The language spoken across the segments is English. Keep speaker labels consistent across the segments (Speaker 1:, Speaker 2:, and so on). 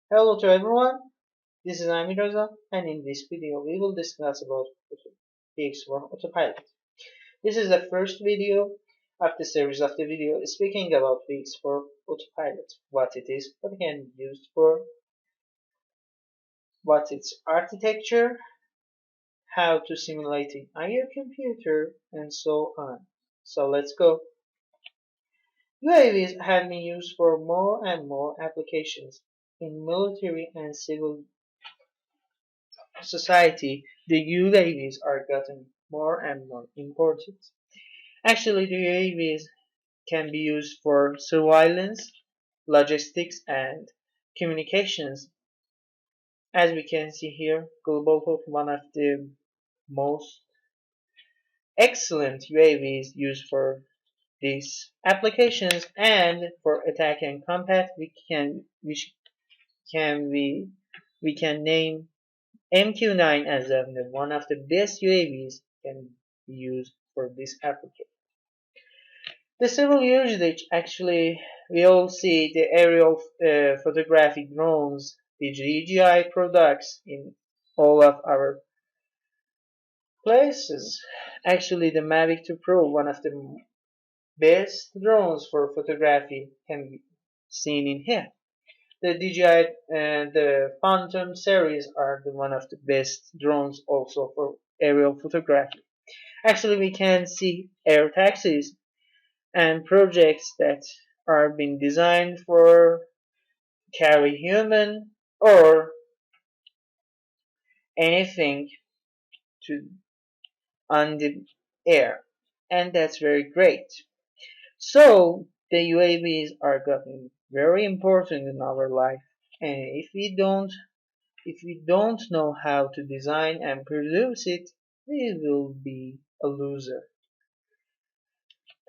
Speaker 1: Hello to everyone, this is Amiraza and in this video we will discuss about PX4 Autopilot. This is the first video of the series of the video speaking about PX4 Autopilot, what it is, what it can be used for, what its architecture, how to simulate it on your computer, and so on. So let's go. UAVs have been used for more and more applications in military and civil society. The UAVs are getting more and more important. Actually, the UAVs can be used for surveillance, logistics, and communications. As we can see here, Global Hawk, one of the most excellent UAVs used for these applications, and for attack and combat, we can name MQ-9 as one of the best UAVs can be used for this application. The civil usage, actually, we all see the aerial photographic drones, the DJI products in all of our places. Actually, the Mavic 2 Pro, one of the best drones for photography, can be seen in here. The DJI and the Phantom series are one of the best drones also for aerial photography. Actually, we can see air taxis and projects that are being designed for carry human or anything to on the air, and that's very great. So the UAVs are getting very important in our life, and if we don't know how to design and produce it, we will be a loser.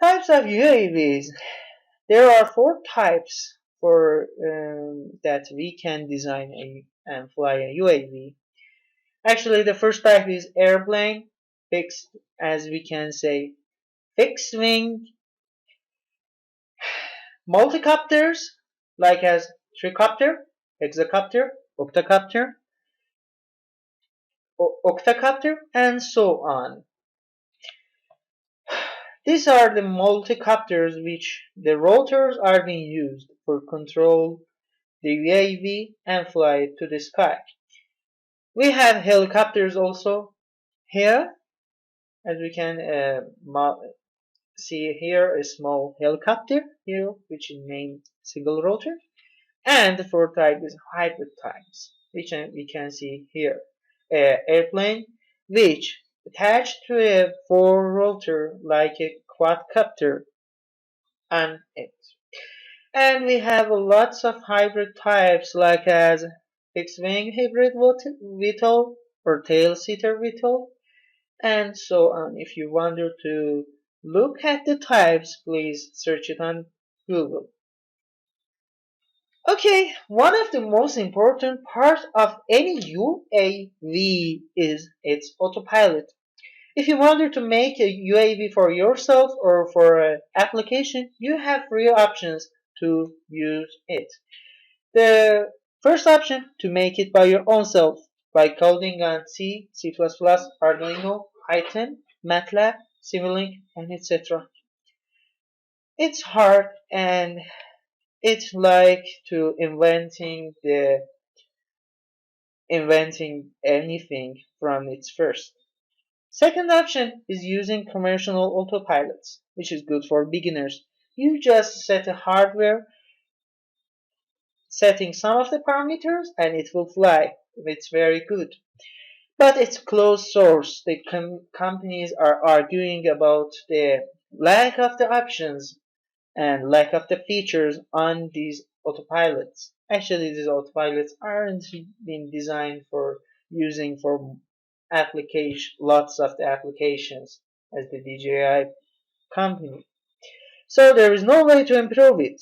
Speaker 1: Types of UAVs. There are four types for that we can design and fly a UAV. Actually, the first type is airplane, fixed, as we can say, fixed wing, multicopters, like as tricopter, hexacopter, octacopter, and so on. These are the multicopters which the rotors are being used for control the UAV and fly it to the sky. We have helicopters also here, as we can see here a small helicopter here which is named single rotor, and the fourth type is hybrid types, which we can see here airplane which attached to a four rotor like a quadcopter on it. And we have lots of hybrid types like as fixed wing hybrid VTOL or tail seater VTOL, and so on. If you wonder to look at the types, please search it on Google. Okay, one of the most important parts of any UAV is its autopilot. If you wanted to make a UAV for yourself or for an application, you have three options to use it. The first option, to make it by your own self, by coding on C, C++, Arduino, Python, MATLAB, Simulink, and etc. It's hard, and it's like to inventing anything from its first. Second option is using commercial autopilots, which is good for beginners. You just set a hardware, setting some of the parameters, and it will fly. It's very good. But it's closed source. The companies are arguing about the lack of the options and lack of the features on these autopilots. Actually, these autopilots aren't being designed for using for application, lots of the applications as the DJI company. So there is no way to improve it.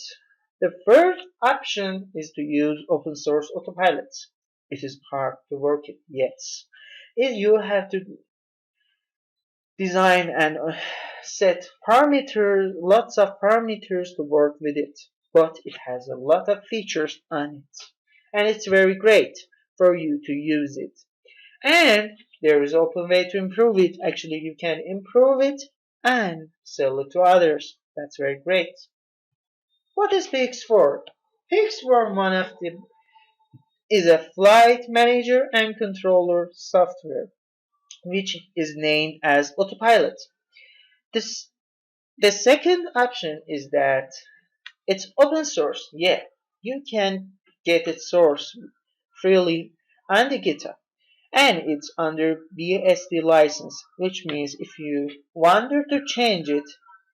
Speaker 1: The first option is to use open source autopilots. It is hard to work it, yes. If you have to design and set parameters, lots of parameters to work with it, but it has a lot of features on it. and it's very great for you to use it. And there is open way to improve it. Actually, you can improve it and sell it to others. That's very great. What is PX4? PX4 one of the is a flight manager and controller software which is named as Autopilot. This the second option is that it's open source. Yeah, you can get it source freely on the GitHub. And it's under BSD license, which means if you want to change it,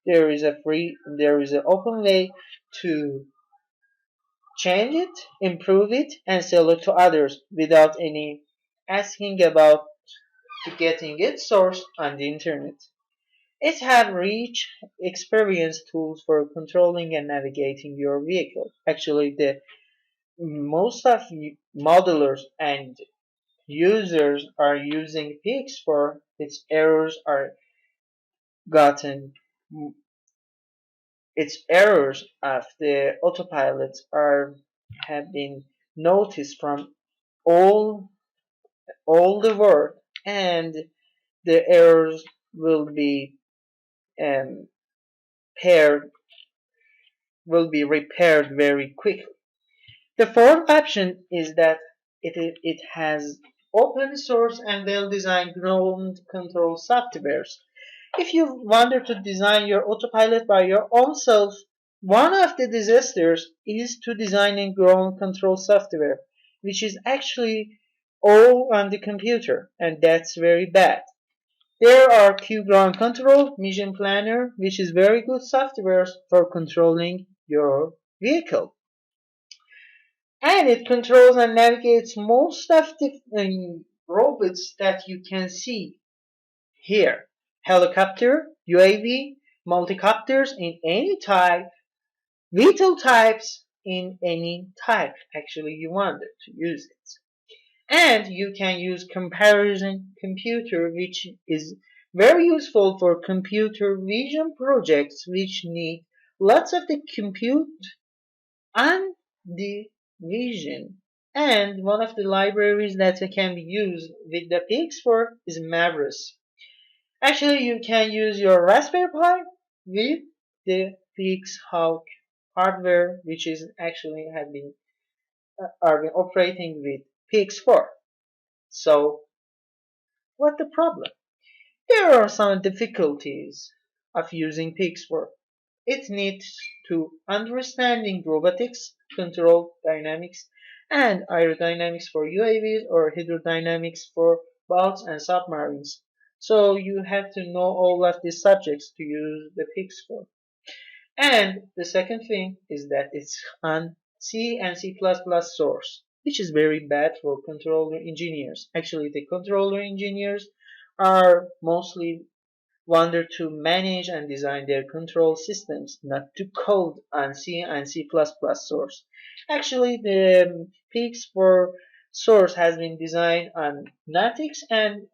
Speaker 1: there is an open way to change it, improve it, and sell it to others without any asking about to getting it sourced on the internet. It has rich experience tools for controlling and navigating your vehicle. Actually, the most of modelers and users are using PX4, its errors are gotten, its errors of the autopilot are have been noticed from all all the world, and the errors will be um, paired will be repaired very quickly. The fourth option is that it has open source and well-designed ground control softwares. If you wanted to design your autopilot by your own self, one of the disasters is to design a ground control software, which is actually all on the computer, and that's very bad. There are Q ground control, mission planner, which is very good software for controlling your vehicle. And it controls and navigates most of the robots that you can see here. Helicopter, UAV, multicopters in any type, VTOL types in any type. Actually, you wanted to use it. And you can use comparison computer, which is very useful for computer vision projects which need lots of the compute and the vision. And one of the libraries that can be used with the PX4 is Mavericks. Actually, you can use your Raspberry Pi with the PX Hawk hardware, which is actually have been are been operating with PX4. So, what the problem? There are some difficulties of using PX4. It needs to understanding robotics, control dynamics, and aerodynamics for UAVs or hydrodynamics for boats and submarines. So you have to know all of these subjects to use the PX4. And the second thing is that it's on C and C++ source, which is very bad for controller engineers. Actually, the controller engineers are mostly wanted to manage and design their control systems, not to code on C and C++ source. Actually, the PX4 source has been designed on Natix and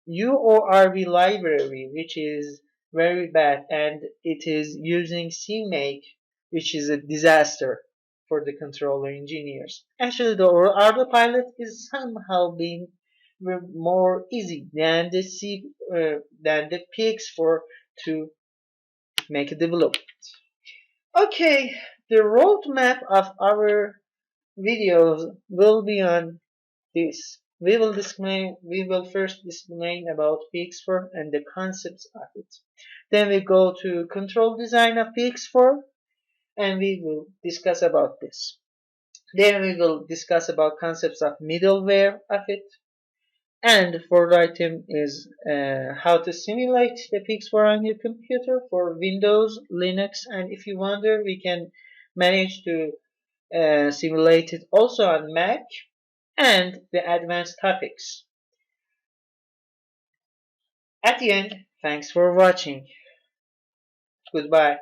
Speaker 1: UORB library, which is very bad, and it is using CMake, which is a disaster for the controller engineers. Actually, the autopilot is somehow being more easy than the PX4 to make a development. Okay, the roadmap of our videos will be on this. We will first explain about PX4 and the concepts of it. Then we go to control design of PX4 and we will discuss about this. Then we will discuss about concepts of middleware of it. And the fourth item is how to simulate the PX4 on your computer for Windows, Linux, and if you wonder, we can manage to simulate it also on Mac and the advanced topics. At the end, thanks for watching. Goodbye.